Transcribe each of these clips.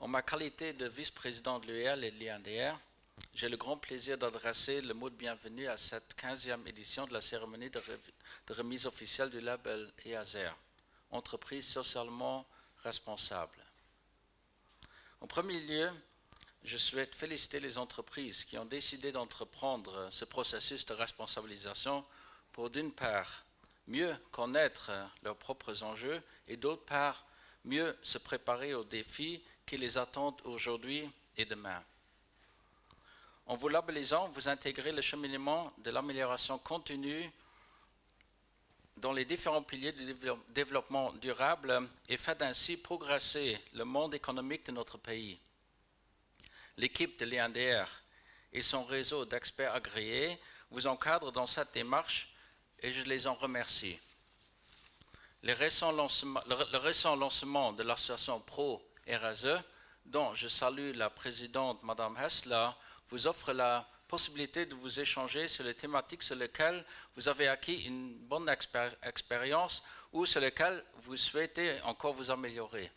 En ma qualité de vice-président de l'UEL et de l'INDR, j'ai le grand plaisir d'adresser le mot de bienvenue à cette 15e édition de la cérémonie de remise officielle du label EASER, entreprise socialement responsable. En premier lieu, je souhaite féliciter les entreprises qui ont décidé d'entreprendre ce processus de responsabilisation pour, d'une part, mieux connaître leurs propres enjeux et, d'autre part, mieux se préparer aux défis qui les attendent aujourd'hui et demain. En vous labellisant, vous intégrez le cheminement de l'amélioration continue dans les différents piliers du développement durable et faites ainsi progresser le monde économique de notre pays. L'équipe de l'INDR et son réseau d'experts agréés vous encadrent dans cette démarche et je les en remercie. Le récent lancement de l'association Pro-RSE, dont je salue la présidente Mme Hessler, vous offre la possibilité de vous échanger sur les thématiques sur lesquelles vous avez acquis une bonne expérience ou sur lesquelles vous souhaitez encore vous améliorer.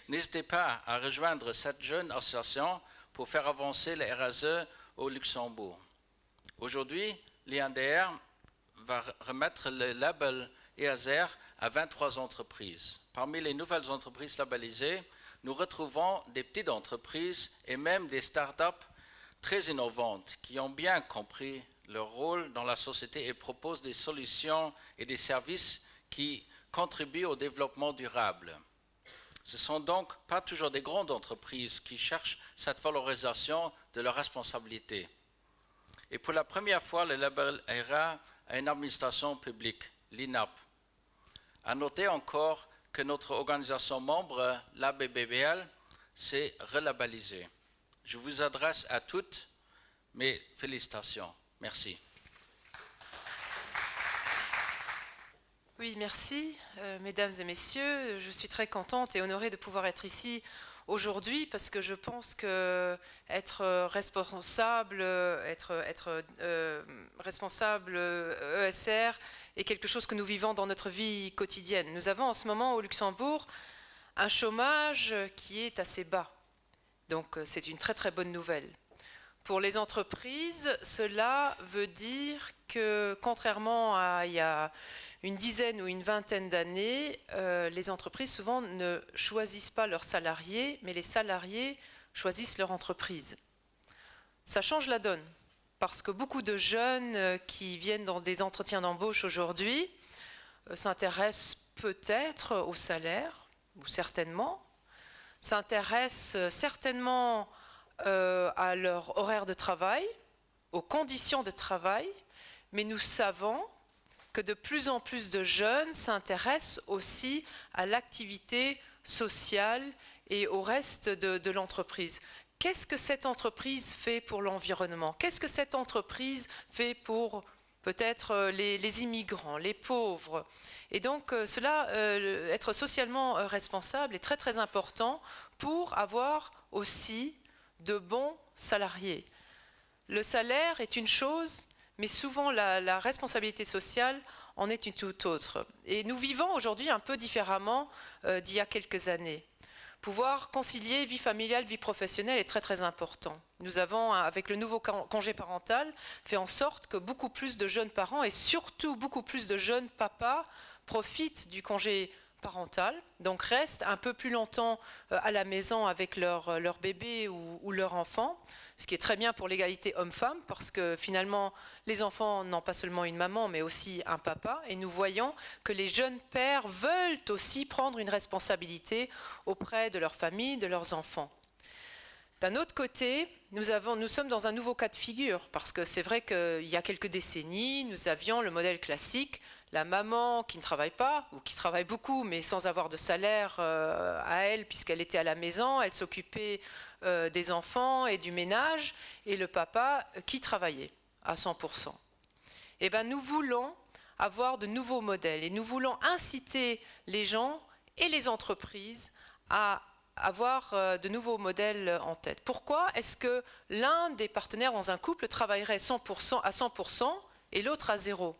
N'hésitez pas à rejoindre cette jeune association pour faire avancer la RSE au Luxembourg. Aujourd'hui, l'INDR va remettre le label EASER à 23 entreprises. Parmi les nouvelles entreprises labellisées, nous retrouvons des petites entreprises et même des start-up très innovantes qui ont bien compris leur rôle dans la société et proposent des solutions et des services qui contribuent au développement durable. Ce ne sont donc pas toujours des grandes entreprises qui cherchent cette valorisation de leur responsabilité. Et pour la première fois, le label ira à une administration publique, l'INAP. À noter encore que notre organisation membre, l'ABBBL, s'est relabellisée. Je vous adresse à toutes mes félicitations. Merci. Oui, merci, mesdames et messieurs. Je suis très contente et honorée de pouvoir être ici aujourd'hui parce que je pense que être responsable ESR est quelque chose que nous vivons dans notre vie quotidienne. Nous avons en ce moment au Luxembourg un chômage qui est assez bas. Donc c'est une très très bonne nouvelle. Pour les entreprises, cela veut dire que contrairement à il y a une dizaine ou une vingtaine d'années, les entreprises souvent ne choisissent pas leurs salariés, mais les salariés choisissent leur entreprise. Ça change la donne, parce que beaucoup de jeunes qui viennent dans des entretiens d'embauche aujourd'hui s'intéressent peut-être au salaire, ou certainement, s'intéressent certainement à leur horaire de travail, aux conditions de travail, mais nous savons que de plus en plus de jeunes s'intéressent aussi à l'activité sociale et au reste de l'entreprise. Qu'est-ce que cette entreprise fait pour l'environnement? Qu'est-ce que cette entreprise fait pour peut-être les immigrants, les pauvres? Et donc être socialement responsable est très très important pour avoir aussi de bons salariés. Le salaire est une chose, mais souvent la responsabilité sociale en est une toute autre. Et nous vivons aujourd'hui un peu différemment d'il y a quelques années. Pouvoir concilier vie familiale, vie professionnelle est très très important. Nous avons, avec le nouveau congé parental, fait en sorte que beaucoup plus de jeunes parents et surtout beaucoup plus de jeunes papas profitent du congé parental, donc restent un peu plus longtemps à la maison avec leur bébé ou leur enfant, ce qui est très bien pour l'égalité homme-femme, parce que finalement, les enfants n'ont pas seulement une maman, mais aussi un papa, et nous voyons que les jeunes pères veulent aussi prendre une responsabilité auprès de leur famille, de leurs enfants. D'un autre côté, nous sommes dans un nouveau cas de figure, parce que c'est vrai qu'il y a quelques décennies, nous avions le modèle classique, la maman qui ne travaille pas, ou qui travaille beaucoup, mais sans avoir de salaire à elle, puisqu'elle était à la maison, elle s'occupait des enfants et du ménage, et le papa qui travaillait à 100%. Eh bien, nous voulons avoir de nouveaux modèles, et nous voulons inciter les gens et les entreprises à avoir de nouveaux modèles en tête. Pourquoi est-ce que l'un des partenaires dans un couple travaillerait 100% à 100% et l'autre à 0%?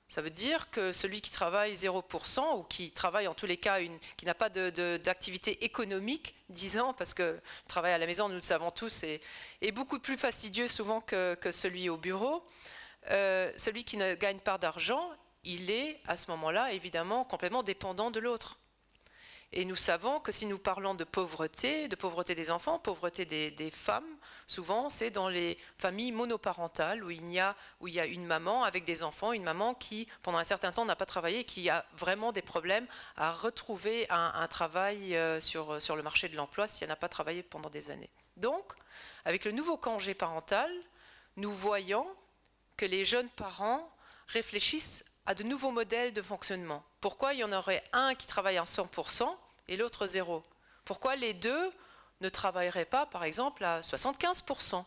Ça veut dire que celui qui travaille 0% ou qui travaille en tous les cas, qui n'a pas d'activité économique, disons, parce que le travail à la maison, nous le savons tous, est beaucoup plus fastidieux souvent que celui au bureau. Celui qui ne gagne pas d'argent, il est à ce moment-là évidemment complètement dépendant de l'autre. Et nous savons que si nous parlons de pauvreté des enfants, pauvreté des femmes, souvent c'est dans les familles monoparentales où il y a une maman avec des enfants, une maman qui pendant un certain temps n'a pas travaillé, qui a vraiment des problèmes à retrouver un travail sur le marché de l'emploi si elle n'a pas travaillé pendant des années. Donc, avec le nouveau congé parental, nous voyons que les jeunes parents réfléchissent à de nouveaux modèles de fonctionnement. Pourquoi il y en aurait un qui travaille à 100% et l'autre 0 ? Pourquoi les deux ne travailleraient pas, par exemple, à 75% ?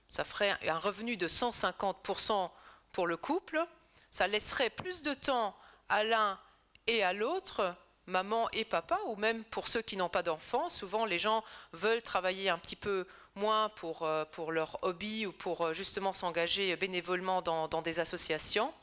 Ça ferait un revenu de 150% pour le couple. Ça laisserait plus de temps à l'un et à l'autre, maman et papa, ou même pour ceux qui n'ont pas d'enfants. Souvent, les gens veulent travailler un petit peu moins pour leur hobby ou pour justement s'engager bénévolement dans des associations.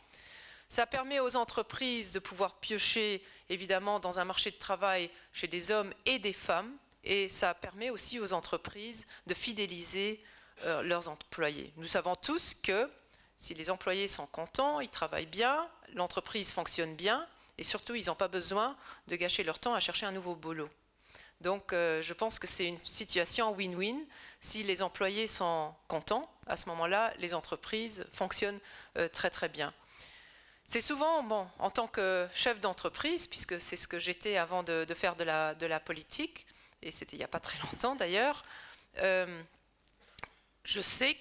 Ça permet aux entreprises de pouvoir piocher, évidemment, dans un marché de travail chez des hommes et des femmes. Et ça permet aussi aux entreprises de fidéliser leurs employés. Nous savons tous que si les employés sont contents, ils travaillent bien, l'entreprise fonctionne bien, et surtout, ils n'ont pas besoin de gâcher leur temps à chercher un nouveau boulot. Donc, je pense que c'est une situation win-win. Si les employés sont contents, à ce moment-là, les entreprises fonctionnent très très bien. C'est souvent, en tant que chef d'entreprise, puisque c'est ce que j'étais avant de faire de la politique, et c'était il n'y a pas très longtemps d'ailleurs, je sais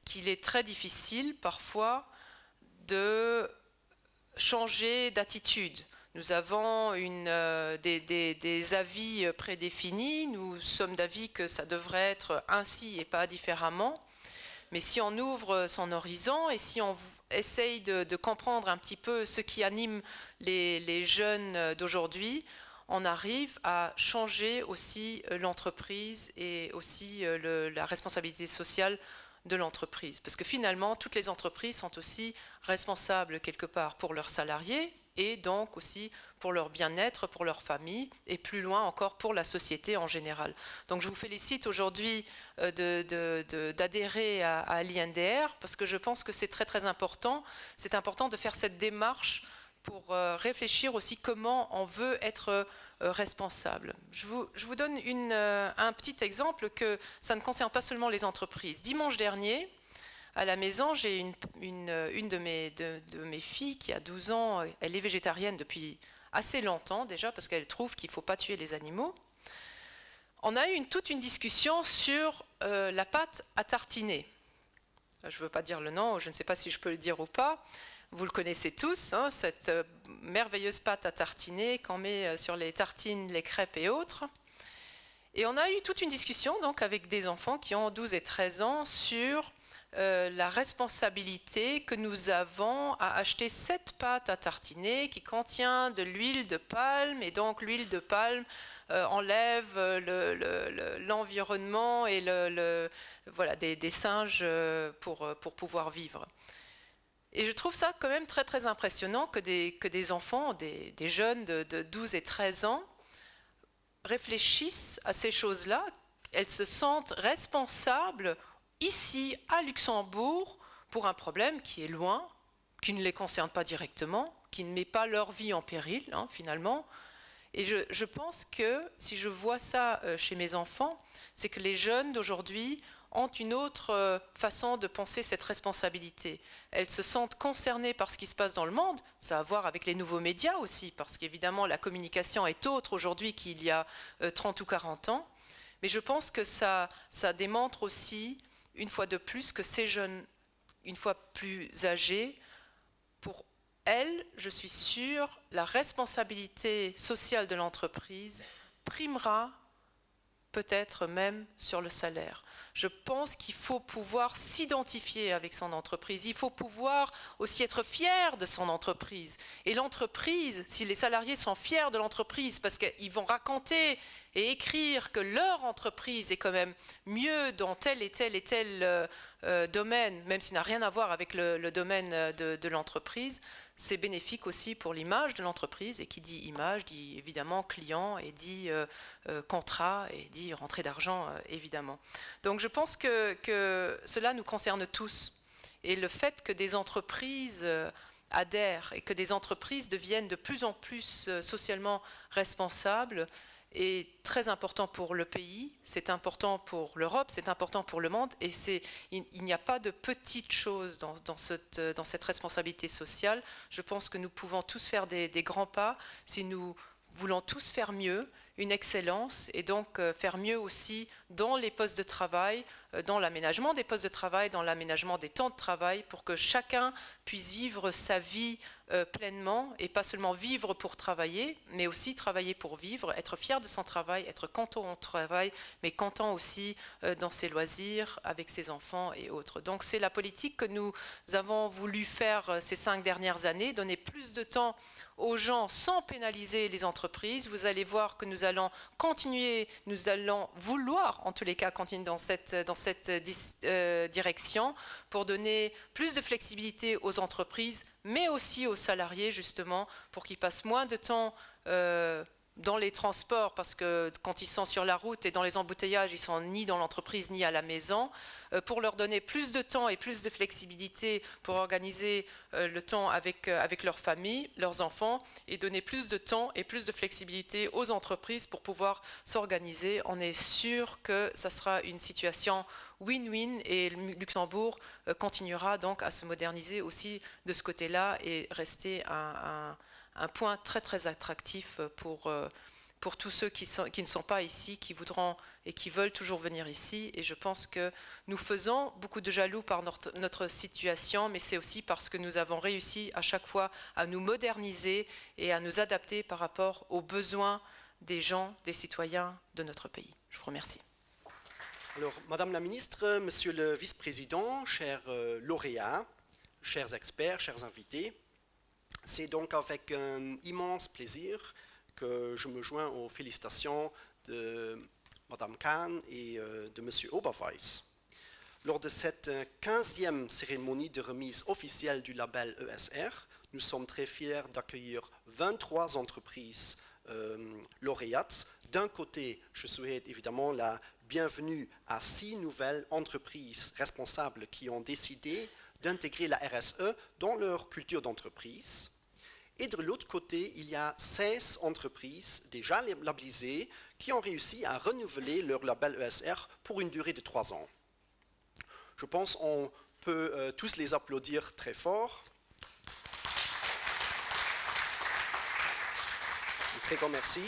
qu'il est très difficile parfois de changer d'attitude. Nous avons des avis prédéfinis, nous sommes d'avis que ça devrait être ainsi et pas différemment. Mais si on ouvre son horizon et si on essaye de comprendre un petit peu ce qui anime les jeunes d'aujourd'hui, on arrive à changer aussi l'entreprise et aussi la responsabilité sociale de l'entreprise. Parce que finalement, toutes les entreprises sont aussi responsables quelque part pour leurs salariés et donc aussi pour leur bien-être, pour leur famille et plus loin encore pour la société en général. Donc je vous félicite aujourd'hui d'adhérer à l'INDR parce que je pense que c'est très très important. C'est important de faire cette démarche pour réfléchir aussi comment on veut être responsable. Je vous donne un petit exemple que ça ne concerne pas seulement les entreprises. Dimanche dernier, à la maison, j'ai une de mes filles qui a 12 ans, elle est végétarienne depuis assez longtemps déjà parce qu'elle trouve qu'il ne faut pas tuer les animaux. On a eu toute une discussion sur la pâte à tartiner. Je ne veux pas dire le nom, je ne sais pas si je peux le dire ou pas. Vous le connaissez tous, hein, cette merveilleuse pâte à tartiner qu'on met sur les tartines, les crêpes et autres. Et on a eu toute une discussion donc, avec des enfants qui ont 12 et 13 ans sur la responsabilité que nous avons à acheter cette pâte à tartiner qui contient de l'huile de palme. Et donc l'huile de palme enlève l'environnement et voilà, des singes pour pouvoir vivre. Et je trouve ça quand même très très impressionnant que des enfants, des jeunes de 12 et 13 ans réfléchissent à ces choses-là. Elles se sentent responsables ici à Luxembourg pour un problème qui est loin, qui ne les concerne pas directement, qui ne met pas leur vie en péril hein, finalement. Et je pense que si je vois ça chez mes enfants, c'est que les jeunes d'aujourd'hui ont une autre façon de penser cette responsabilité. Elles se sentent concernées par ce qui se passe dans le monde, ça a à voir avec les nouveaux médias aussi, parce qu'évidemment la communication est autre aujourd'hui qu'il y a 30 ou 40 ans, mais je pense que ça démontre aussi, une fois de plus, que ces jeunes, une fois plus âgés, pour elles, je suis sûre, la responsabilité sociale de l'entreprise primera peut-être même sur le salaire. Je pense qu'il faut pouvoir s'identifier avec son entreprise. Il faut pouvoir aussi être fier de son entreprise. Et l'entreprise, si les salariés sont fiers de l'entreprise parce qu'ils vont raconter et écrire que leur entreprise est quand même mieux dans tel et tel domaine, même s'il n'a rien à voir avec le domaine de l'entreprise, c'est bénéfique aussi pour l'image de l'entreprise. Et qui dit image dit évidemment client et dit contrat et dit rentrée d'argent évidemment. Donc je pense que cela nous concerne tous. Et le fait que des entreprises adhèrent et que des entreprises deviennent de plus en plus socialement responsables est très important pour le pays, c'est important pour l'Europe, c'est important pour le monde, et il n'y a pas de petites choses dans cette responsabilité sociale. Je pense que nous pouvons tous faire des grands pas si nous voulons tous faire mieux, une excellence, et donc faire mieux aussi dans les postes de travail, dans l'aménagement des postes de travail, dans l'aménagement des temps de travail, pour que chacun puisse vivre sa vie pleinement, et pas seulement vivre pour travailler, mais aussi travailler pour vivre, être fier de son travail, être content au travail, mais content aussi dans ses loisirs, avec ses enfants et autres. Donc c'est la politique que nous avons voulu faire ces 5 dernières années, donner plus de temps aux gens sans pénaliser les entreprises. Vous allez voir que nous allons continuer, nous allons vouloir en tous les cas continuer dans cette direction pour donner plus de flexibilité aux entreprises, mais aussi aux salariés justement, pour qu'ils passent moins de temps dans les transports, parce que quand ils sont sur la route et dans les embouteillages, ils sont ni dans l'entreprise ni à la maison, pour leur donner plus de temps et plus de flexibilité pour organiser le temps avec leur famille, leurs enfants, et donner plus de temps et plus de flexibilité aux entreprises pour pouvoir s'organiser. On est sûr que ça sera une situation win-win, et Luxembourg continuera donc à se moderniser aussi de ce côté-là et rester un point très très attractif pour tous ceux qui ne sont pas ici, qui voudront et qui veulent toujours venir ici. Et je pense que nous faisons beaucoup de jaloux par notre situation, mais c'est aussi parce que nous avons réussi à chaque fois à nous moderniser et à nous adapter par rapport aux besoins des gens, des citoyens de notre pays. Je vous remercie. Alors, Madame la Ministre, Monsieur le Vice-président, chers lauréats, chers experts, chers invités, c'est donc avec un immense plaisir que je me joins aux félicitations de Madame Kahn et de Monsieur Oberweis. Lors de cette 15e cérémonie de remise officielle du label ESR, nous sommes très fiers d'accueillir 23 entreprises lauréates. D'un côté, je souhaite évidemment la bienvenue à 6 nouvelles entreprises responsables qui ont décidé d'intégrer la RSE dans leur culture d'entreprise. Et de l'autre côté, il y a 16 entreprises déjà labellisées qui ont réussi à renouveler leur label ESR pour une durée de 3 ans. Je pense qu'on peut tous les applaudir très fort. Un très grand merci.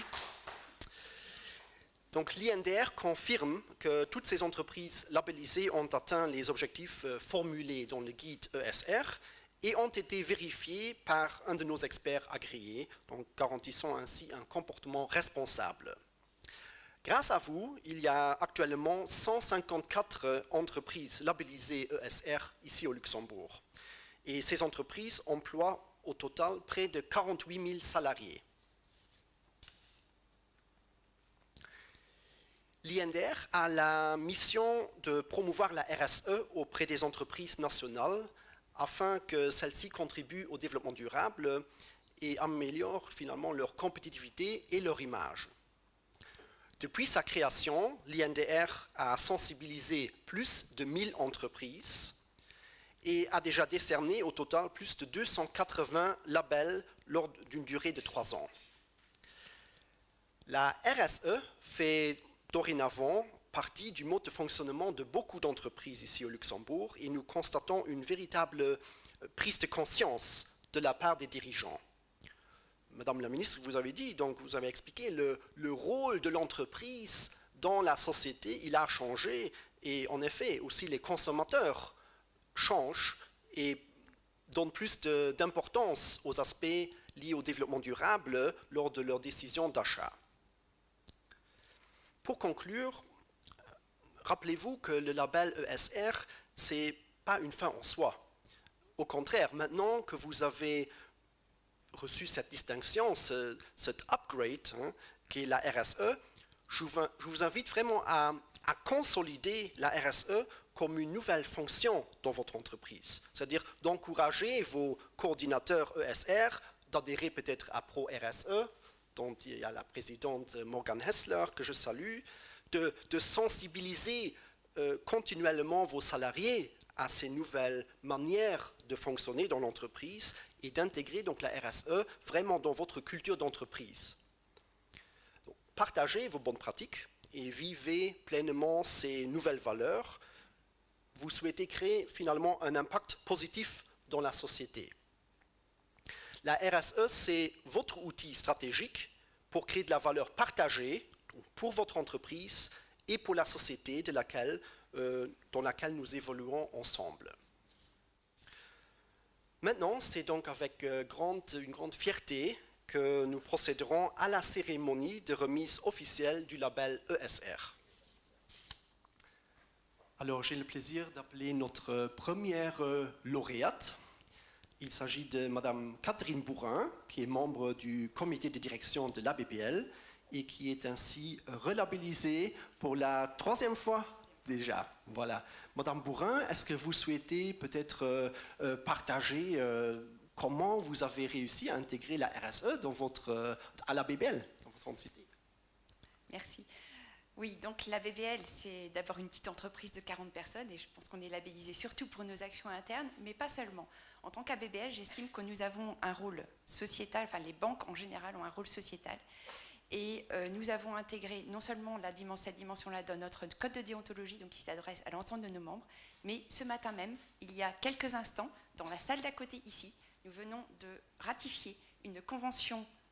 Donc l'INDR confirme que toutes ces entreprises labellisées ont atteint les objectifs formulés dans le guide ESR et ont été vérifiées par un de nos experts agréés, donc garantissant ainsi un comportement responsable. Grâce à vous, il y a actuellement 154 entreprises labellisées ESR ici au Luxembourg. Et ces entreprises emploient au total près de 48 000 salariés. L'INDR a la mission de promouvoir la RSE auprès des entreprises nationales afin que celles-ci contribuent au développement durable et améliorent finalement leur compétitivité et leur image. Depuis sa création, l'INDR a sensibilisé plus de 1000 entreprises et a déjà décerné au total plus de 280 labels lors d'une durée de 3 ans. La RSE fait dorénavant partie du mode de fonctionnement de beaucoup d'entreprises ici au Luxembourg et nous constatons une véritable prise de conscience de la part des dirigeants. Madame la ministre, vous avez dit, donc vous avez expliqué le rôle de l'entreprise dans la société, il a changé et en effet aussi les consommateurs changent et donnent plus d'importance aux aspects liés au développement durable lors de leurs décisions d'achat. Pour conclure, rappelez-vous que le label ESR, ce n'est pas une fin en soi. Au contraire, maintenant que vous avez reçu cette distinction, cet upgrade, qui est la RSE, je vous invite vraiment à consolider la RSE comme une nouvelle fonction dans votre entreprise. C'est-à-dire d'encourager vos coordinateurs ESR d'adhérer peut-être à Pro RSE, dont il y a la présidente Morgane Hessler, que je salue, de sensibiliser continuellement vos salariés à ces nouvelles manières de fonctionner dans l'entreprise et d'intégrer donc la RSE vraiment dans votre culture d'entreprise. Partagez vos bonnes pratiques et vivez pleinement ces nouvelles valeurs. Vous souhaitez créer finalement un impact positif dans la société. La RSE, c'est votre outil stratégique pour créer de la valeur partagée pour votre entreprise et pour la société dans laquelle nous évoluons ensemble. Maintenant, c'est donc avec une grande fierté que nous procéderons à la cérémonie de remise officielle du label ESR. Alors, j'ai le plaisir d'appeler notre première lauréate. Il s'agit de Madame Catherine Bourrin, qui est membre du comité de direction de l'ABBL et qui est ainsi relabellisée pour la 3e fois déjà. Voilà. Madame Bourrin, est-ce que vous souhaitez peut-être partager comment vous avez réussi à intégrer la RSE à l'ABBL, dans votre entité? Merci. Oui, donc l'ABBL, c'est d'abord une petite entreprise de 40 personnes et je pense qu'on est labellisé surtout pour nos actions internes, mais pas seulement. En tant qu'ABBL, j'estime que nous avons un rôle sociétal, enfin les banques en général ont un rôle sociétal. Et nous avons intégré non seulement cette dimension-là dans notre code de déontologie, donc qui s'adresse à l'ensemble de nos membres, mais ce matin même, il y a quelques instants, dans la salle d'à côté ici, nous venons de ratifier une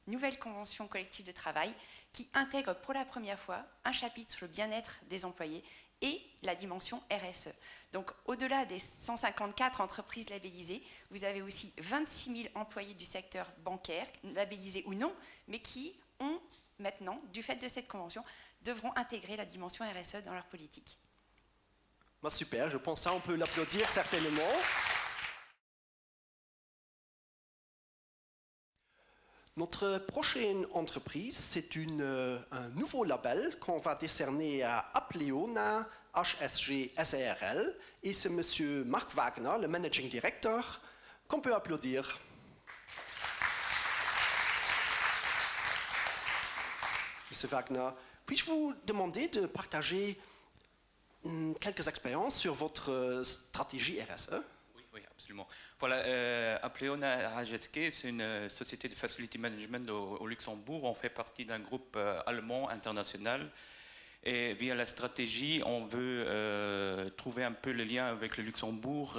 nouvelle convention collective de travail qui intègre pour la première fois un chapitre sur le bien-être des employés et la dimension RSE. Donc au-delà des 154 entreprises labellisées, vous avez aussi 26 000 employés du secteur bancaire, labellisés ou non, mais qui ont maintenant, du fait de cette convention, devront intégrer la dimension RSE dans leur politique. Bah super, je pense ça, on peut l'applaudir certainement. Notre prochaine entreprise, c'est un nouveau label qu'on va décerner à Apleona HSG SARL et c'est Monsieur Marc Wagner, le Managing Director, qu'on peut applaudir. Monsieur Wagner, puis-je vous demander de partager quelques expériences sur votre stratégie RSE? Oui, absolument. Voilà, Apleona HSG, c'est une société de facility management au Luxembourg. On fait partie d'un groupe allemand international. Et via la stratégie, on veut trouver un peu le lien avec le Luxembourg,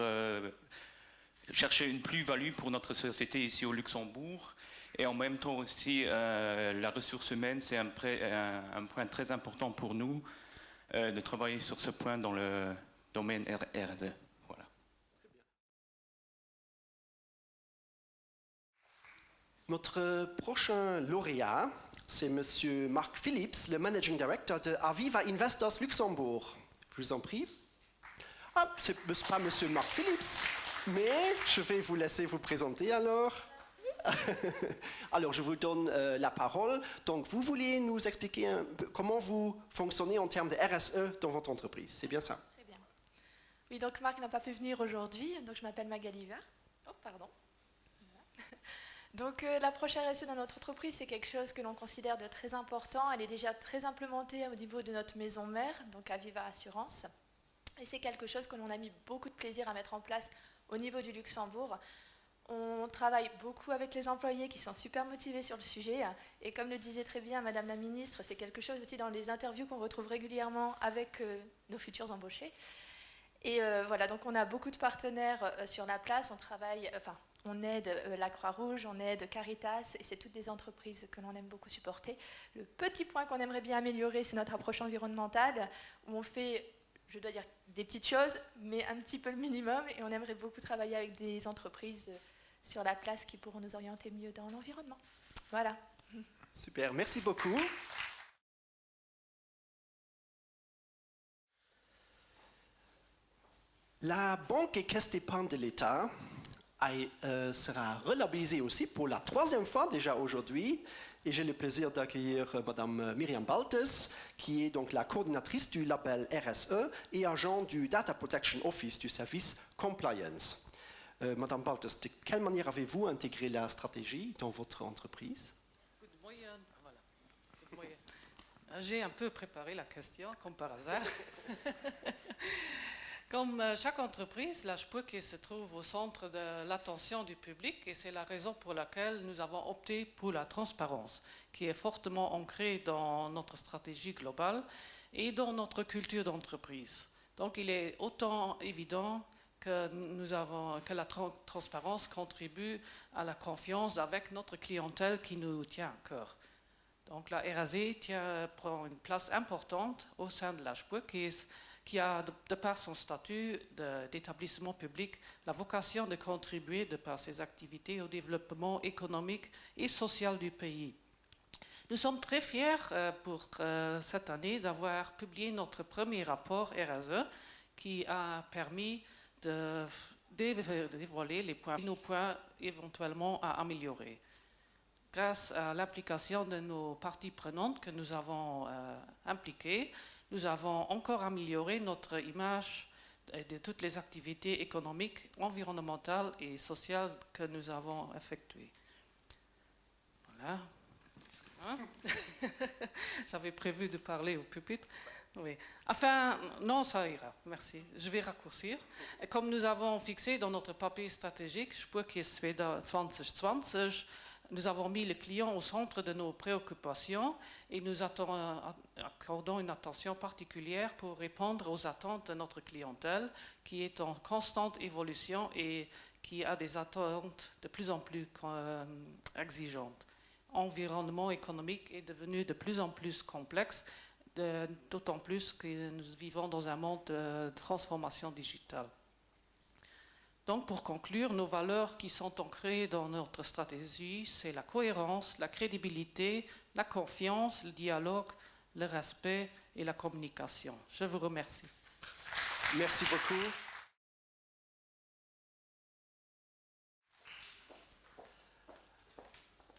chercher une plus-value pour notre société ici au Luxembourg. Et en même temps aussi, la ressource humaine, c'est un point très important pour nous de travailler sur ce point dans le domaine RSE. Voilà. Notre prochain lauréat, c'est Monsieur Marc Phillips, le Managing Director de Aviva Investors Luxembourg. Je vous en prie. Ah, ce n'est pas Monsieur Marc Phillips, mais je vais vous laisser vous présenter alors. Alors, je vous donne la parole. Donc, vous voulez nous expliquer un peu comment vous fonctionnez en termes de RSE dans votre entreprise, c'est bien ça? Très bien. Oui, donc Marc n'a pas pu venir aujourd'hui, donc je m'appelle Magali Vert. Oh, pardon. Voilà. Donc, l'approche RSE dans notre entreprise, c'est quelque chose que l'on considère de très important. Elle est déjà très implémentée au niveau de notre maison mère, donc Aviva Assurance. Et c'est quelque chose que l'on a mis beaucoup de plaisir à mettre en place au niveau du Luxembourg. On travaille beaucoup avec les employés qui sont super motivés sur le sujet. Et comme le disait très bien Madame la Ministre, c'est quelque chose aussi dans les interviews qu'on retrouve régulièrement avec nos futurs embauchés. Et voilà, donc on a beaucoup de partenaires sur la place. On travaille, on aide la Croix-Rouge, on aide Caritas, et c'est toutes des entreprises que l'on aime beaucoup supporter. Le petit point qu'on aimerait bien améliorer, c'est notre approche environnementale, où on fait, je dois dire, des petites choses, mais un petit peu le minimum, et on aimerait beaucoup travailler avec des entreprises sur la place qui pourront nous orienter mieux dans l'environnement. Voilà. Super, merci beaucoup. La Banque et Caisse d'épargne de l'État sera relabellisée aussi pour la 3e fois déjà aujourd'hui. Et j'ai le plaisir d'accueillir Madame Myriam Baltes, qui est donc la coordinatrice du label RSE et agent du Data Protection Office du service Compliance. Madame Baltes, de quelle manière avez-vous intégré la stratégie dans votre entreprise? J'ai un peu préparé la question, comme par hasard. Comme chaque entreprise, la HPUC se trouve au centre de l'attention du public et c'est la raison pour laquelle nous avons opté pour la transparence, qui est fortement ancrée dans notre stratégie globale et dans notre culture d'entreprise. Donc il est autant évident que la transparence contribue à la confiance avec notre clientèle qui nous tient à cœur. Donc la RAZ prend une place importante au sein de la HPUC qui a, de par son statut d'établissement public, la vocation de contribuer, de par ses activités, au développement économique et social du pays. Nous sommes très fiers pour cette année d'avoir publié notre premier rapport RSE qui a permis de dévoiler nos points éventuellement à améliorer. Grâce à l'implication de nos parties prenantes que nous avons impliquées, nous avons encore amélioré notre image de toutes les activités économiques, environnementales et sociales que nous avons effectuées. Voilà. J'avais prévu de parler au pupitre. Oui. Enfin, non, ça ira. Merci. Je vais raccourcir. Comme nous avons fixé dans notre papier stratégique, Spurkis 2020, nous avons mis le client au centre de nos préoccupations et nous accordons une attention particulière pour répondre aux attentes de notre clientèle qui est en constante évolution et qui a des attentes de plus en plus exigeantes. L'environnement économique est devenu de plus en plus complexe, d'autant plus que nous vivons dans un monde de transformation digitale. Donc, pour conclure, nos valeurs qui sont ancrées dans notre stratégie, c'est la cohérence, la crédibilité, la confiance, le dialogue, le respect et la communication. Je vous remercie. Merci beaucoup.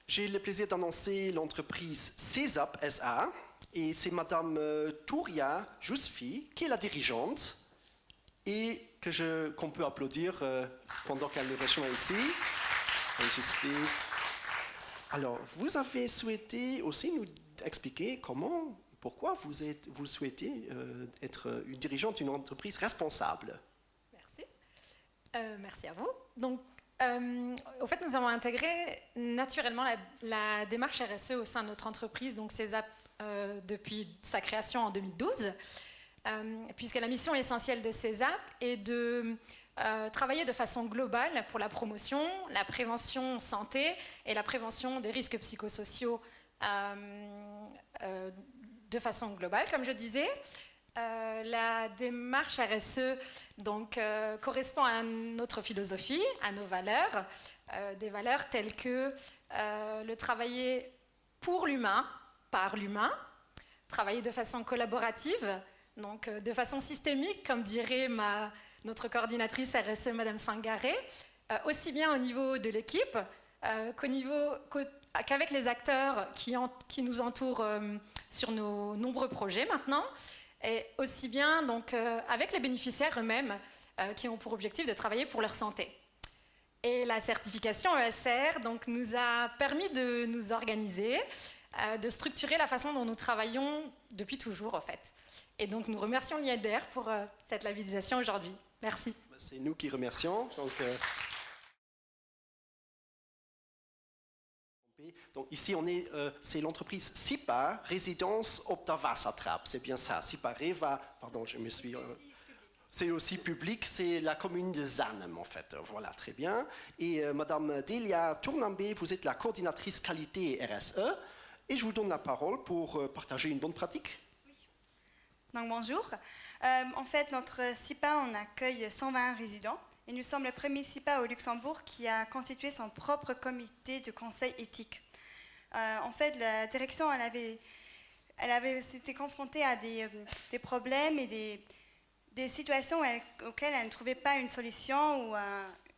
J'ai le plaisir d'annoncer l'entreprise CESAP SA et c'est Madame Touria Jousfi qui est la dirigeante et qu'on peut applaudir pendant qu'elle nous rejoint ici. Alors, vous avez souhaité aussi nous expliquer pourquoi vous souhaitez être une dirigeante d'une entreprise responsable. Merci. Merci à vous. Donc, au fait, nous avons intégré naturellement la démarche RSE au sein de notre entreprise, donc CESAP, depuis sa création en 2012. Puisque la mission essentielle de CESAP est de travailler de façon globale pour la promotion, la prévention santé et la prévention des risques psychosociaux de façon globale, comme je disais. La démarche RSE donc, correspond à notre philosophie, à nos valeurs, des valeurs telles que le travailler pour l'humain, par l'humain, travailler de façon collaborative, donc de façon systémique, comme dirait notre coordinatrice RSE, Madame Sangaré, aussi bien au niveau de l'équipe qu'avec les acteurs qui nous entourent sur nos nombreux projets maintenant, et aussi bien donc, avec les bénéficiaires eux-mêmes qui ont pour objectif de travailler pour leur santé. Et la certification ESR donc, nous a permis de nous organiser, de structurer la façon dont nous travaillons depuis toujours, en fait. Et donc, nous remercions l'IEDR pour cette labellisation aujourd'hui. Merci. C'est nous qui remercions. Donc ici, c'est l'entreprise SIPA, Résidence Opta-Wassertrapp. C'est bien ça. SIPA Reva, pardon, je me suis... c'est aussi public, c'est la commune de Zanem, en fait. Voilà, très bien. Et Madame Delia Tournambé, vous êtes la coordinatrice qualité RSE. Et je vous donne la parole pour partager une bonne pratique. Donc bonjour. En fait, notre SIPA, on accueille 120 résidents et nous sommes le premier SIPA au Luxembourg qui a constitué son propre comité de conseil éthique. En fait, la direction, elle s'était confrontée à des problèmes et des situations auxquelles elle ne trouvait pas une solution ou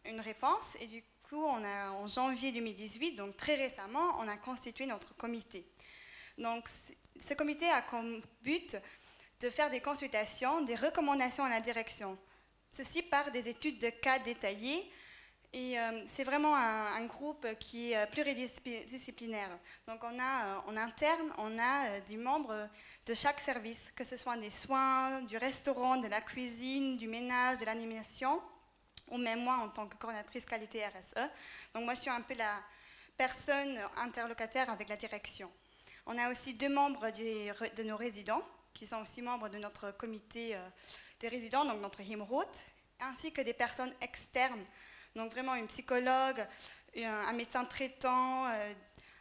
une réponse et du coup, en janvier 2018, donc très récemment, on a constitué notre comité. Donc, ce comité a comme but de faire des consultations, des recommandations à la direction. Ceci par des études de cas détaillées. Et c'est vraiment un groupe qui est pluridisciplinaire. Donc en interne, on a des membres de chaque service, que ce soit des soins, du restaurant, de la cuisine, du ménage, de l'animation, ou même moi en tant que coordinatrice qualité RSE. Donc moi je suis un peu la personne interlocataire avec la direction. On a aussi 2 membres de nos résidents, qui sont aussi membres de notre comité des résidents, donc notre HIMROT, ainsi que des personnes externes. Donc vraiment une psychologue, un médecin traitant,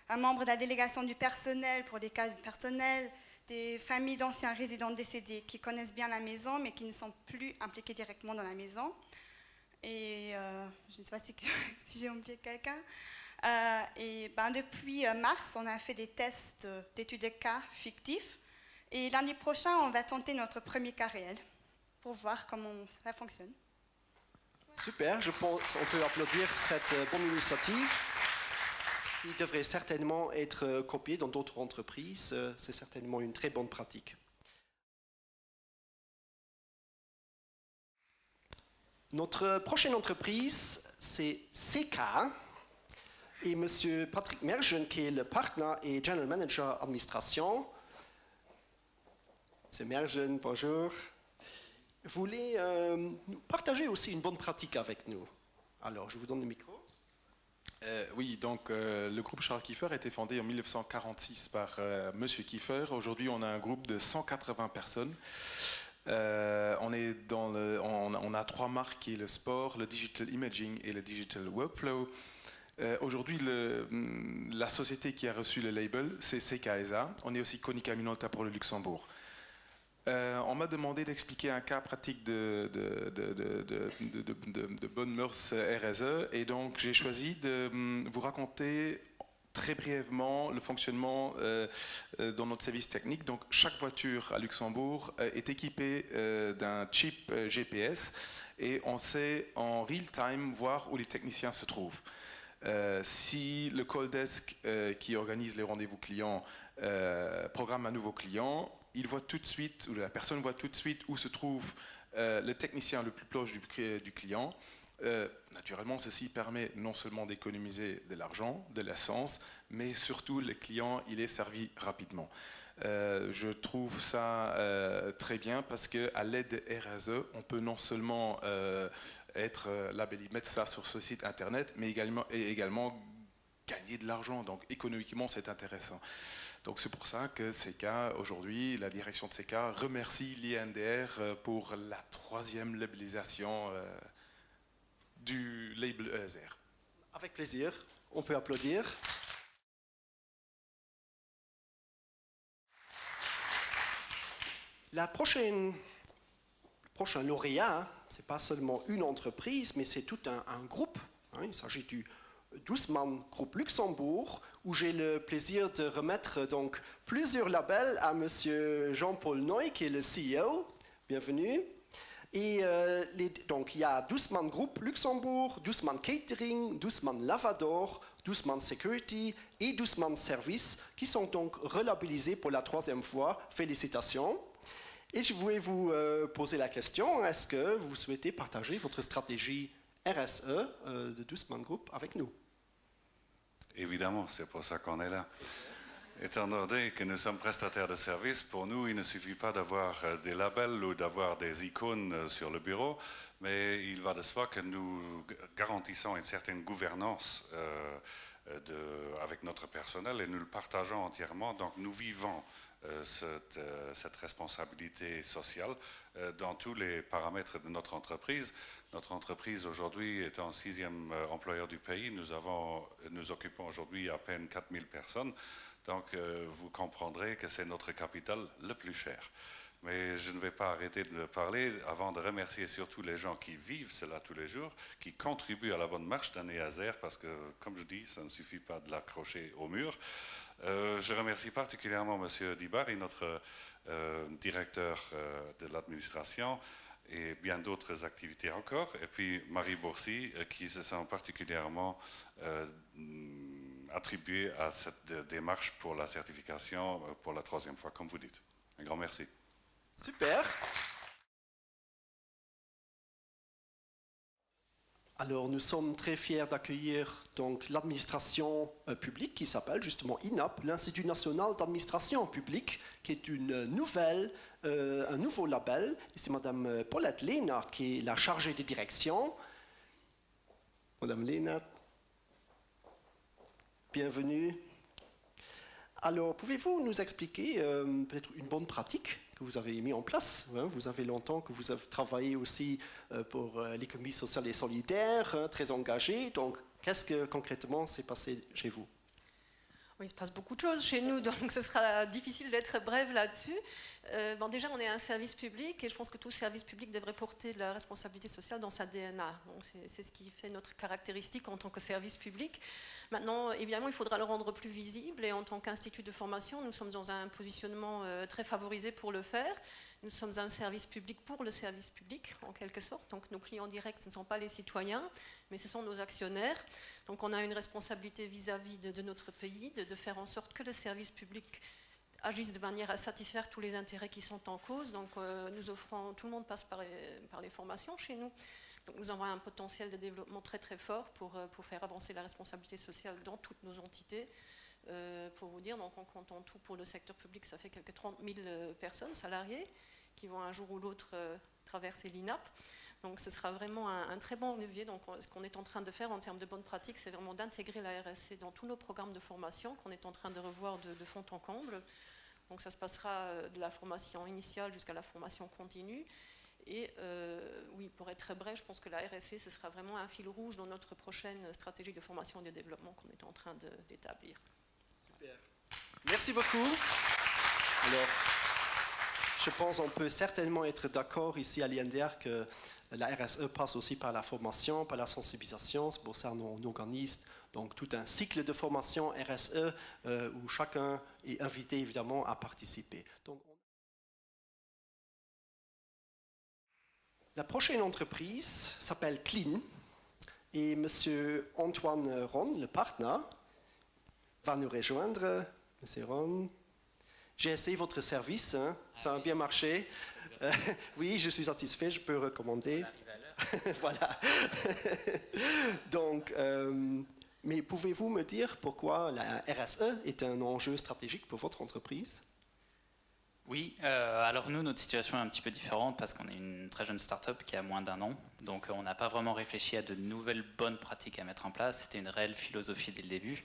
un membre de la délégation du personnel pour les cas du personnel, des familles d'anciens résidents décédés qui connaissent bien la maison mais qui ne sont plus impliqués directement dans la maison. Et je ne sais pas si j'ai oublié quelqu'un. Depuis mars, on a fait des tests d'études de cas fictifs. Et lundi prochain, on va tenter notre premier cas réel pour voir comment ça fonctionne. Super, je pense qu'on peut applaudir cette bonne initiative qui devrait certainement être copiée dans d'autres entreprises. C'est certainement une très bonne pratique. Notre prochaine entreprise, c'est CK. Et M. Patrick Mergen, qui est le partenaire et General Manager Administration. M. Mergen, bonjour. Voulez partager aussi une bonne pratique avec nous. Alors, je vous donne le micro. Oui, donc le groupe Charles Kiefer a été fondé en 1946 par M. Kiefer. Aujourd'hui, on a un groupe de 180 personnes. On a 3 marques qui est le sport, le digital imaging et le digital workflow. Aujourd'hui, la société qui a reçu le label, c'est CKSA. On est aussi Konica Minolta pour le Luxembourg. On m'a demandé d'expliquer un cas pratique de bonnes mœurs RSE et donc j'ai choisi de vous raconter très brièvement le fonctionnement dans notre service technique. Donc chaque voiture à Luxembourg est équipée d'un chip GPS et on sait en real time voir où les techniciens se trouvent. Si le call desk qui organise les rendez-vous clients programme un nouveau client, il voit tout de suite, ou la personne voit tout de suite où se trouve le technicien le plus proche du client. Naturellement, ceci permet non seulement d'économiser de l'argent, de l'essence, mais surtout le client, il est servi rapidement. Je trouve ça très bien parce qu'à l'aide de RSE, on peut non seulement être labellisé, mettre ça sur ce site internet, mais également gagner de l'argent. Donc économiquement, c'est intéressant. Donc c'est pour ça que CK, aujourd'hui, la direction de CK remercie l'INDR pour la 3e labellisation du label ESR. Avec plaisir, on peut applaudir. Le prochain lauréat, ce n'est pas seulement une entreprise, mais c'est tout un groupe. Il s'agit du Douceman Groupe Luxembourg, où j'ai le plaisir de remettre donc plusieurs labels à M. Jean-Paul Noy, qui est le CEO. Bienvenue. Et donc il y a Douceman Groupe Luxembourg, Douceman Catering, Douceman Lavador, Douceman Security et Douceman Service, qui sont donc relabellisés pour la 3e fois. Félicitations. Et je voulais vous poser la question, est-ce que vous souhaitez partager votre stratégie RSE de Douceman Group avec nous? Évidemment, c'est pour ça qu'on est là. Étant donné que nous sommes prestataires de services, pour nous, il ne suffit pas d'avoir des labels ou d'avoir des icônes sur le bureau, mais il va de soi que nous garantissons une certaine gouvernance avec notre personnel et nous le partageons entièrement. Donc nous vivons cette responsabilité sociale dans tous les paramètres de notre entreprise. Notre entreprise aujourd'hui est en 6e employeur du pays. Nous occupons aujourd'hui à peine 4000 personnes. Donc vous comprendrez que c'est notre capital le plus cher. Mais je ne vais pas arrêter de parler avant de remercier surtout les gens qui vivent cela tous les jours, qui contribuent à la bonne marche d'un EASR, parce que, comme je dis, ça ne suffit pas de l'accrocher au mur. Je remercie particulièrement M. Dibari, notre directeur de l'administration, et bien d'autres activités encore. Et puis Marie Bourcy, qui se sent particulièrement attribuée à cette démarche pour la certification pour la 3e fois, comme vous dites. Un grand merci. Super. Alors, nous sommes très fiers d'accueillir donc l'administration publique qui s'appelle justement INAP, l'Institut national d'administration publique, qui est une nouvelle, un nouveau label. Et c'est Madame Paulette Lehnert qui est la chargée de direction. Madame Lehnert, bienvenue. Alors, pouvez-vous nous expliquer peut-être une bonne pratique que vous avez mis en place? Vous avez longtemps que vous avez travaillé aussi pour l'économie sociale et solidaire, très engagé. Donc, qu'est-ce que concrètement s'est passé chez vous? Oui, il se passe beaucoup de choses chez nous, donc ce sera difficile d'être brève là-dessus. Bon, déjà, on est un service public et je pense que tout service public devrait porter de la responsabilité sociale dans sa DNA. Donc, c'est ce qui fait notre caractéristique en tant que service public. Maintenant, évidemment, il faudra le rendre plus visible et en tant qu'institut de formation, nous sommes dans un positionnement très favorisé pour le faire. Nous sommes un service public pour le service public, en quelque sorte. Donc, nos clients directs, ce ne sont pas les citoyens, mais ce sont nos actionnaires. Donc, on a une responsabilité vis-à-vis de notre pays, de faire en sorte que le service public agisse de manière à satisfaire tous les intérêts qui sont en cause. Donc, nous offrons, tout le monde passe par les formations chez nous. Donc, nous avons un potentiel de développement très très fort pour faire avancer la responsabilité sociale dans toutes nos entités. Pour vous dire, donc, en comptant tout pour le secteur public, ça fait quelques 30 000 personnes salariées qui vont un jour ou l'autre traverser l'INAP. Donc ce sera vraiment un très bon levier. Donc, ce qu'on est en train de faire en termes de bonnes pratiques, c'est vraiment d'intégrer la RSE dans tous nos programmes de formation qu'on est en train de revoir de fond en comble. Donc ça se passera de la formation initiale jusqu'à la formation continue. Et oui, pour être très bref, je pense que la RSE, ce sera vraiment un fil rouge dans notre prochaine stratégie de formation et de développement qu'on est en train d'établir. Super. Merci beaucoup. Alors, je pense qu'on peut certainement être d'accord ici à l'INDR que la RSE passe aussi par la formation, par la sensibilisation. C'est pour ça qu'on organise donc tout un cycle de formation RSE où chacun est invité évidemment à participer. Donc, la prochaine entreprise s'appelle Clean et M. Antoine Ron, le partenaire, va nous rejoindre. M. Ron, j'ai essayé votre service, hein. Ça a bien marché. Oui, je suis satisfait, je peux recommander. Voilà. Donc, mais pouvez-vous me dire pourquoi la RSE est un enjeu stratégique pour votre entreprise? Oui, alors nous, notre situation est un petit peu différente parce qu'on est une très jeune start-up qui a moins d'1 an. Donc on n'a pas vraiment réfléchi à de nouvelles bonnes pratiques à mettre en place. C'était une réelle philosophie dès le début.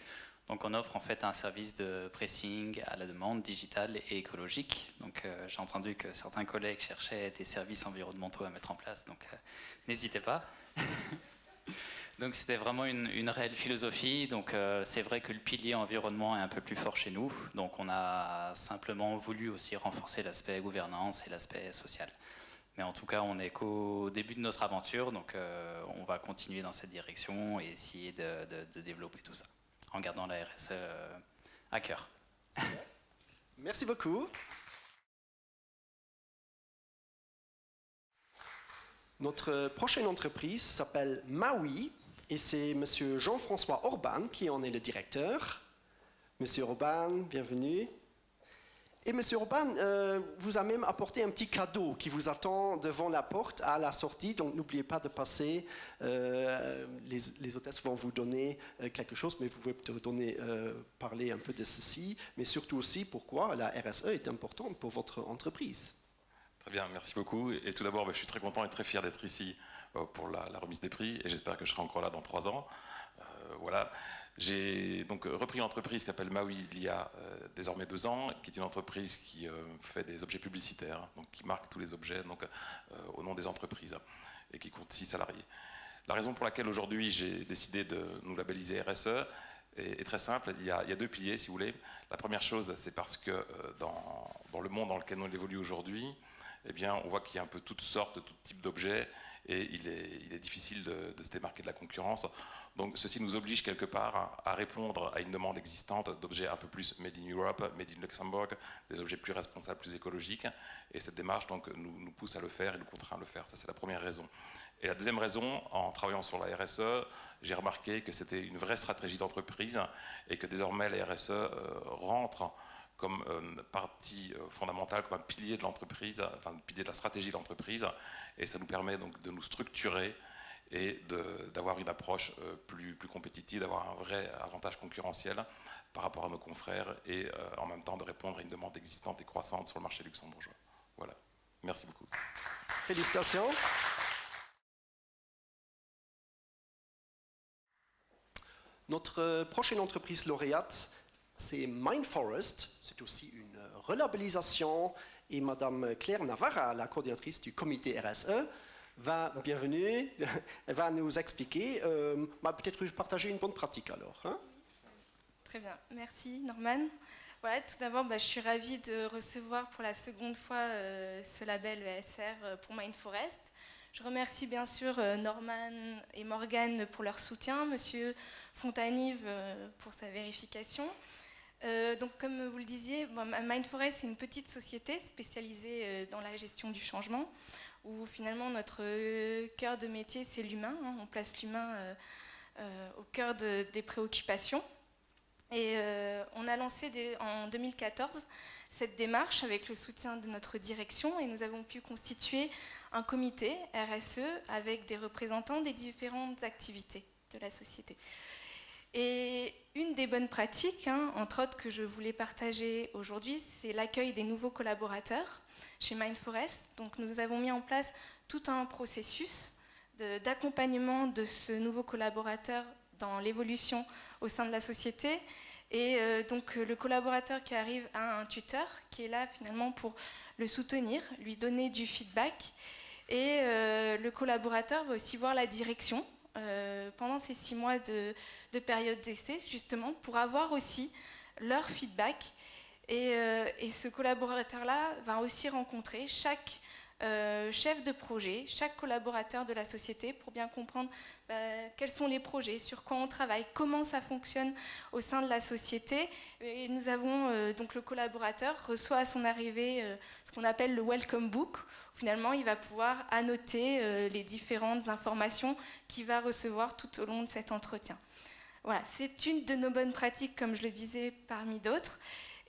Donc on offre en fait un service de pressing à la demande, digital et écologique. Donc j'ai entendu que certains collègues cherchaient des services environnementaux à mettre en place. Donc n'hésitez pas. Donc c'était vraiment une réelle philosophie. Donc c'est vrai que le pilier environnement est un peu plus fort chez nous. Donc on a simplement voulu aussi renforcer l'aspect gouvernance et l'aspect social. Mais en tout cas, on n'est qu'au début de notre aventure. Donc on va continuer dans cette direction et essayer de développer tout ça, en gardant la RSE à cœur. Merci beaucoup. Notre prochaine entreprise s'appelle Maui et c'est M. Jean-François Orban qui en est le directeur. M. Orban, bienvenue. Et M. Orban vous a même apporté un petit cadeau qui vous attend devant la porte à la sortie, donc n'oubliez pas de passer. Les hôtesses vont vous donner quelque chose, mais vous pouvez peut-être parler un peu de ceci, mais surtout aussi pourquoi la RSE est importante pour votre entreprise. Très bien, merci beaucoup. Et tout d'abord, je suis très content et très fier d'être ici pour la remise des prix, et j'espère que je serai encore là dans 3 ans. Voilà. J'ai donc repris une entreprise qui s'appelle Maui il y a désormais 2 ans, qui est une entreprise qui fait des objets publicitaires, donc qui marque tous les objets donc, au nom des entreprises, et qui compte 6 salariés. La raison pour laquelle aujourd'hui j'ai décidé de nous labelliser RSE est très simple. Il y a 2 piliers, si vous voulez. La première chose, c'est parce que dans le monde dans lequel on évolue aujourd'hui, eh bien, on voit qu'il y a un peu toutes sortes, tout type d'objets, et il est difficile de se démarquer de la concurrence. Donc ceci nous oblige quelque part à répondre à une demande existante d'objets un peu plus made in Europe, made in Luxembourg, des objets plus responsables, plus écologiques. Et cette démarche donc, nous pousse à le faire et nous contraint à le faire. Ça, c'est la première raison. Et la deuxième raison, en travaillant sur la RSE, j'ai remarqué que c'était une vraie stratégie d'entreprise et que désormais la RSE rentre comme partie fondamentale, comme un pilier de l'entreprise, enfin un pilier de la stratégie de l'entreprise. Et ça nous permet donc de nous structurer et d'avoir une approche plus compétitive, d'avoir un vrai avantage concurrentiel par rapport à nos confrères et en même temps de répondre à une demande existante et croissante sur le marché luxembourgeois. Voilà. Merci beaucoup. Félicitations. Notre prochaine entreprise lauréate, c'est Mindforest. C'est aussi une relabellisation et Madame Claire Navarra, la coordinatrice du comité RSE, bienvenue, elle va nous expliquer, peut-être partager une bonne pratique alors. Hein? Très bien, merci Norman. Voilà, tout d'abord, je suis ravie de recevoir pour la seconde fois ce label ESR pour Mindforest. Je remercie bien sûr Norman et Morgane pour leur soutien, Monsieur Fontanive pour sa vérification. Donc, comme vous le disiez, Mindforest, c'est une petite société spécialisée dans la gestion du changement, où finalement notre cœur de métier, c'est l'humain. On place l'humain au cœur des préoccupations. Et on a lancé en 2014 cette démarche avec le soutien de notre direction et nous avons pu constituer un comité RSE avec des représentants des différentes activités de la société. Et une des bonnes pratiques, entre autres que je voulais partager aujourd'hui, c'est l'accueil des nouveaux collaborateurs chez Mindforest. Donc nous avons mis en place tout un processus d'accompagnement de ce nouveau collaborateur dans l'évolution au sein de la société. Et donc le collaborateur qui arrive a un tuteur qui est là finalement pour le soutenir, lui donner du feedback. Et le collaborateur va aussi voir la direction pendant ces 6 mois de période d'essai, justement, pour avoir aussi leur feedback. Et ce collaborateur-là va aussi rencontrer chaque chef de projet, chaque collaborateur de la société pour bien comprendre quels sont les projets, sur quoi on travaille, comment ça fonctionne au sein de la société. Et nous avons donc le collaborateur reçoit à son arrivée ce qu'on appelle le Welcome Book. Finalement, il va pouvoir annoter les différentes informations qu'il va recevoir tout au long de cet entretien. Voilà, c'est une de nos bonnes pratiques, comme je le disais, parmi d'autres.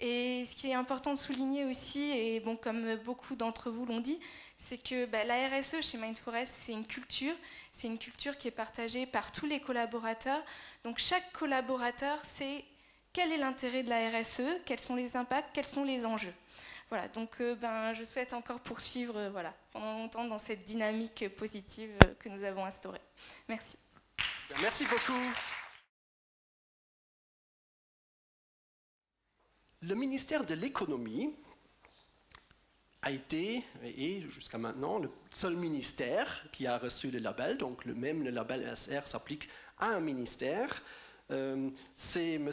Et ce qui est important de souligner aussi, et bon, comme beaucoup d'entre vous l'ont dit, c'est que la RSE chez Mindforest, c'est une culture qui est partagée par tous les collaborateurs. Donc chaque collaborateur sait quel est l'intérêt de la RSE, quels sont les impacts, quels sont les enjeux. Voilà, donc je souhaite encore poursuivre pendant longtemps dans cette dynamique positive que nous avons instaurée. Merci. Super, merci beaucoup. Le ministère de l'économie a été, et jusqu'à maintenant, le seul ministère qui a reçu le label. Donc le label ESR s'applique à un ministère. C'est M.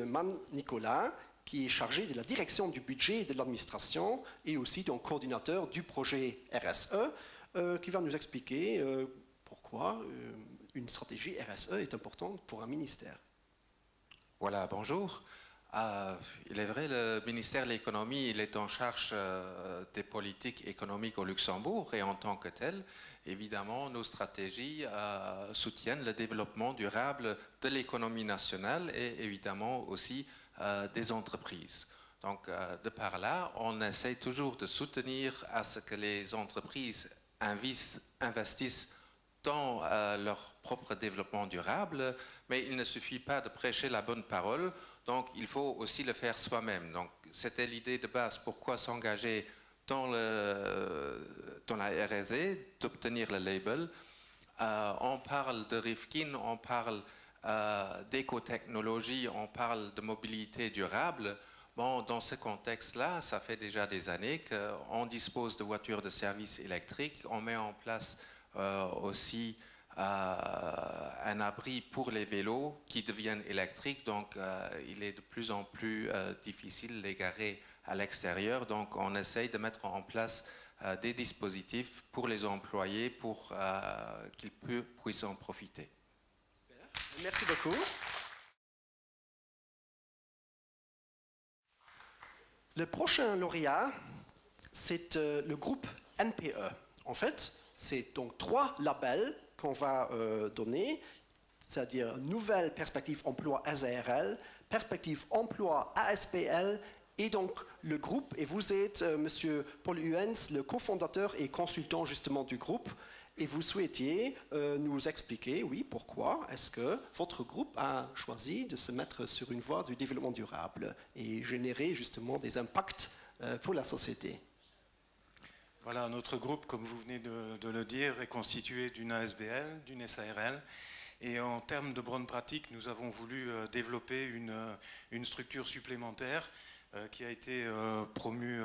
Man Nicolas qui est chargé de la direction du budget et de l'administration et aussi donc coordinateur du projet RSE, qui va nous expliquer pourquoi une stratégie RSE est importante pour un ministère. Voilà, bonjour. Il est vrai, le ministère de l'économie, il est en charge des politiques économiques au Luxembourg et en tant que tel, évidemment, nos stratégies soutiennent le développement durable de l'économie nationale et évidemment aussi des entreprises. Donc, de par là, on essaie toujours de soutenir à ce que les entreprises investissent dans leur propre développement durable, mais il ne suffit pas de prêcher la bonne parole. Donc, il faut aussi le faire soi-même. Donc, c'était l'idée de base. Pourquoi s'engager dans la R&D, d'obtenir le label. On parle de Rifkin, on parle d'écotechnologie, on parle de mobilité durable. Bon, dans ce contexte-là, ça fait déjà des années qu'on dispose de voitures de service électriques. On met en place aussi un abri pour les vélos qui deviennent électriques, donc il est de plus en plus difficile de les garer à l'extérieur, donc on essaye de mettre en place des dispositifs pour les employés pour qu'ils puissent en profiter. Merci beaucoup. Le prochain lauréat, c'est le groupe NPE. En fait, c'est donc 3 labels qu'on va donner, c'est-à-dire Nouvelle Perspective Emploi SARL, Perspective Emploi ASPL, et donc le groupe, et vous êtes Monsieur Paul Huens, le cofondateur et consultant justement du groupe, et vous souhaitiez nous expliquer, oui, pourquoi est-ce que votre groupe a choisi de se mettre sur une voie du développement durable et générer justement des impacts pour la société. Voilà, notre groupe, comme vous venez de le dire, est constitué d'une ASBL, d'une SARL. Et en termes de bonnes pratiques, nous avons voulu développer une structure supplémentaire qui a été promue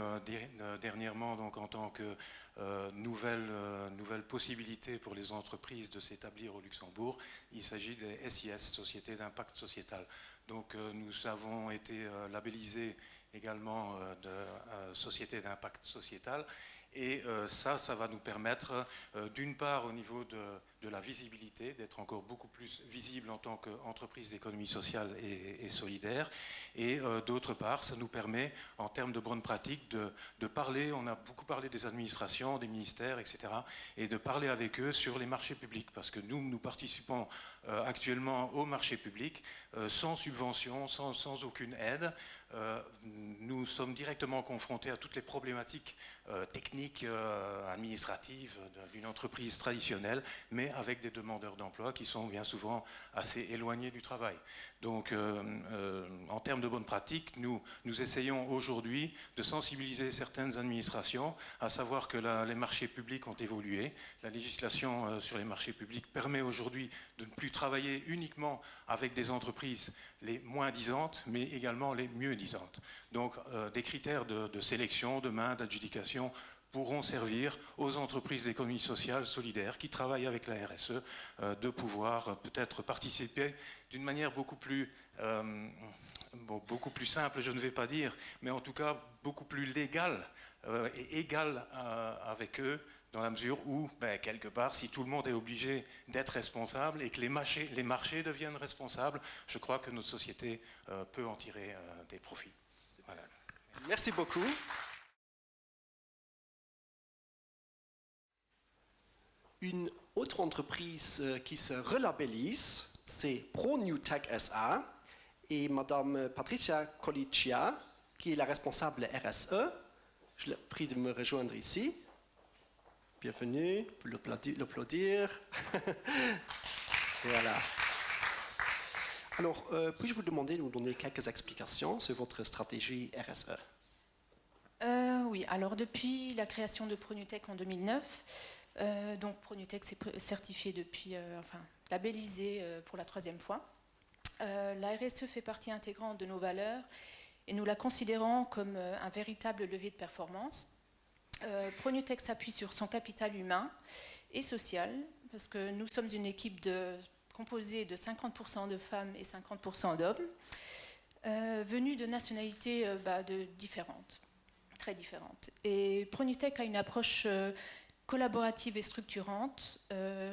dernièrement donc, en tant que nouvelle possibilité pour les entreprises de s'établir au Luxembourg. Il s'agit des SIS, Sociétés d'impact sociétal. Donc nous avons été labellisés également de Sociétés d'impact sociétal. Et ça va nous permettre, d'une part, au niveau de la visibilité, d'être encore beaucoup plus visible en tant qu'entreprise d'économie sociale et solidaire. Et d'autre part, ça nous permet, en termes de bonnes pratiques, de parler, on a beaucoup parlé des administrations, des ministères, etc., et de parler avec eux sur les marchés publics. Parce que nous participons actuellement aux marchés publics sans subvention, sans aucune aide. Nous sommes directement confrontés à toutes les problématiques techniques, administratives d'une entreprise traditionnelle, mais avec des demandeurs d'emploi qui sont bien souvent assez éloignés du travail. Donc, en termes de bonnes pratiques, nous essayons aujourd'hui de sensibiliser certaines administrations, à savoir que les marchés publics ont évolué. La législation sur les marchés publics permet aujourd'hui de ne plus travailler uniquement avec des entreprises les moins disantes, mais également les mieux disantes. Donc, des critères de sélection, de main, d'adjudication pourront servir aux entreprises d'économie sociale solidaire qui travaillent avec la RSE de pouvoir peut-être participer d'une manière beaucoup plus simple, je ne vais pas dire, mais en tout cas beaucoup plus légale et égale avec eux, dans la mesure où, quelque part, si tout le monde est obligé d'être responsable et que les marchés deviennent responsables, je crois que notre société peut en tirer des profits. Voilà. Merci beaucoup. Une autre entreprise qui se relabellise, c'est ProNewTech SA, et Madame Patricia Coliccia, qui est la responsable RSE. Je l'ai prie de me rejoindre ici. Bienvenue, pour l'applaudir. Voilà. Alors, puis-je vous demander de nous donner quelques explications sur votre stratégie RSE? Oui, alors depuis la création de ProNewTech en 2009, donc ProNewTech s'est certifié depuis, labellisé pour la 3e fois. La RSE fait partie intégrante de nos valeurs et nous la considérons comme un véritable levier de performance. ProNewTech s'appuie sur son capital humain et social, parce que nous sommes une équipe composée de 50% de femmes et 50% d'hommes, venus de nationalités différentes, très différentes. Et ProNewTech a une approche collaborative et structurante,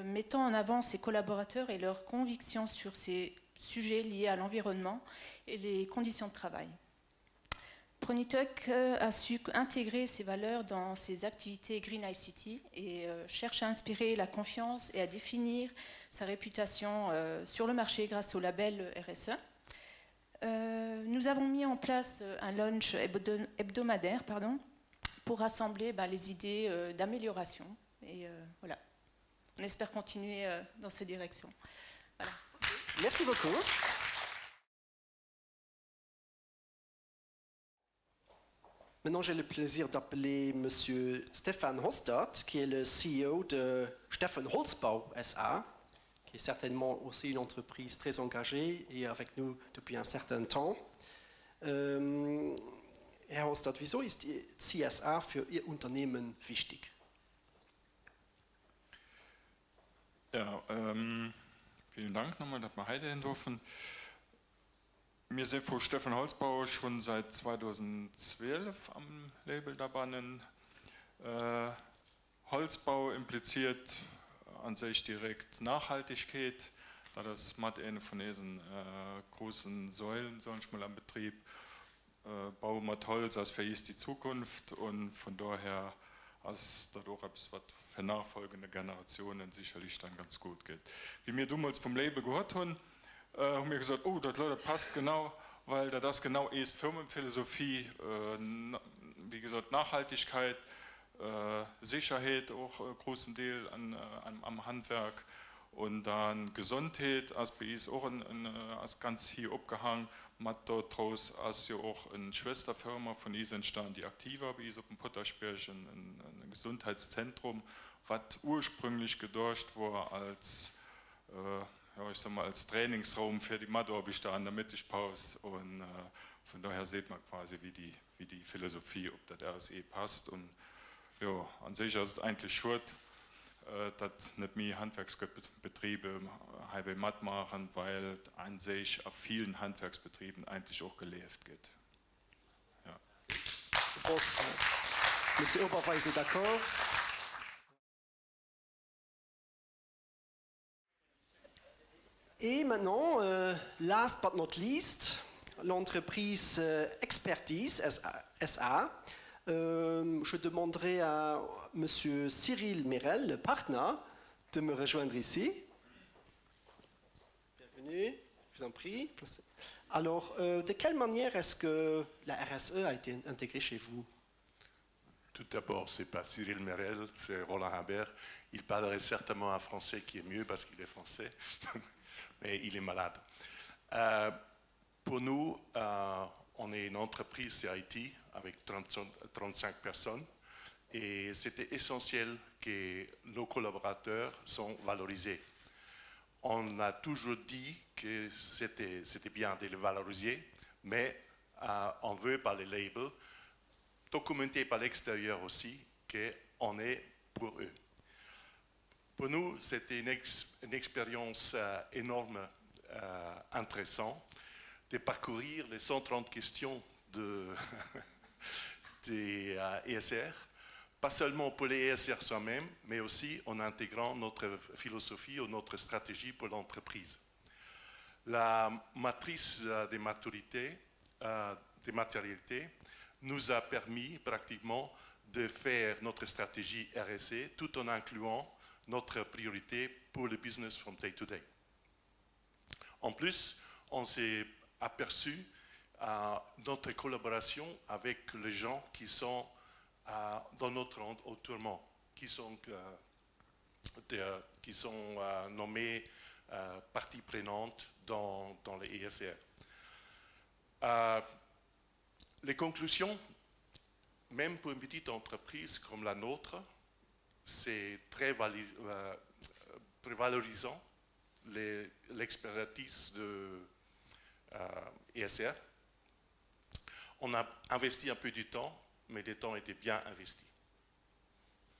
mettant en avant ses collaborateurs et leurs convictions sur ces sujets liés à l'environnement et les conditions de travail. ProNewTech a su intégrer ces valeurs dans ses activités Green ICT et cherche à inspirer la confiance et à définir sa réputation sur le marché grâce au label RSE. Nous avons mis en place un launch hebdomadaire pour rassembler les idées d'amélioration. Et voilà, on espère continuer dans cette direction. Voilà. Merci beaucoup. Maintenant, j'ai le plaisir d'appeler Monsieur Stefan Holstadt, qui est le CEO de Steffen Holzbau SA, qui est certainement aussi une entreprise très engagée et avec nous depuis un certain temps. Herr Holstadt, wieso ist CSA für Ihr Unternehmen wichtig? Ja, vielen Dank nochmal, dass wir heute hin dürfen. Wir sind von Steffen Holzbau schon seit 2012 am Label dabei. Holzbau impliziert an sich direkt Nachhaltigkeit, da das macht eine von diesen großen Säulen, sag ich mal, am Betrieb. Bau mit Holz, das verhieß die Zukunft und von daher als dadurch etwas, was für nachfolgende Generationen sicherlich dann ganz gut geht. Wie wir damals vom Label gehört haben, haben wir gesagt, oh, das passt genau, weil das genau ist Firmenphilosophie, wie gesagt, Nachhaltigkeit, Sicherheit auch großen Teil am Handwerk und dann Gesundheit, als bei uns auch als ganz hier abgehangen, hat dort draus als ja auch eine Schwesterfirma von uns entstanden, die aktiv war bei uns auf dem Potterspirch, ein Gesundheitszentrum, was ursprünglich gedacht war als ja, ich sag mal, als Trainingsraum für die Mathe-Orbichter an der Mittagspause und von daher sieht man quasi, wie die Philosophie, ob das RSE passt und ja, an sich ist es eigentlich schuld, dass nicht mehr Handwerksbetriebe halbe Matt machen, weil an sich auf vielen Handwerksbetrieben eigentlich auch gelebt geht. Ja. Je pense, Monsieur Oberweise, d'accord. Et maintenant, last but not least, l'entreprise Expertise SA. Je demanderai à Monsieur Cyril Merel, le partenaire, de me rejoindre ici. Bienvenue, je vous en prie. Alors, de quelle manière est-ce que la RSE a été intégrée chez vous? Tout d'abord, ce n'est pas Cyril Merel, c'est Roland Humbert. Il parlerait certainement un français qui est mieux parce qu'il est français, mais il est malade. Pour nous, on est une entreprise CIT avec 35 personnes et c'était essentiel que nos collaborateurs soient valorisés. On a toujours dit que c'était bien de les valoriser, mais on veut par les labels documenter par l'extérieur aussi qu'on est pour eux. Pour nous, c'était une expérience énorme, intéressante, de parcourir les 130 questions des ESR, pas seulement pour les ESR soi-même, mais aussi en intégrant notre philosophie ou notre stratégie pour l'entreprise. La matrice des maturités, des matérialités, nous a permis pratiquement de faire notre stratégie RSE tout en incluant notre priorité pour le business from day to day. En plus, on s'est aperçu notre collaboration avec les gens qui sont dans notre entourement, qui sont nommés parties prenantes dans les ESR. Les conclusions, même pour une petite entreprise comme la nôtre, c'est très valorisant l'expertise de ESR. On a investi un peu du temps, mais le temps était bien investi.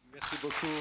Merci beaucoup.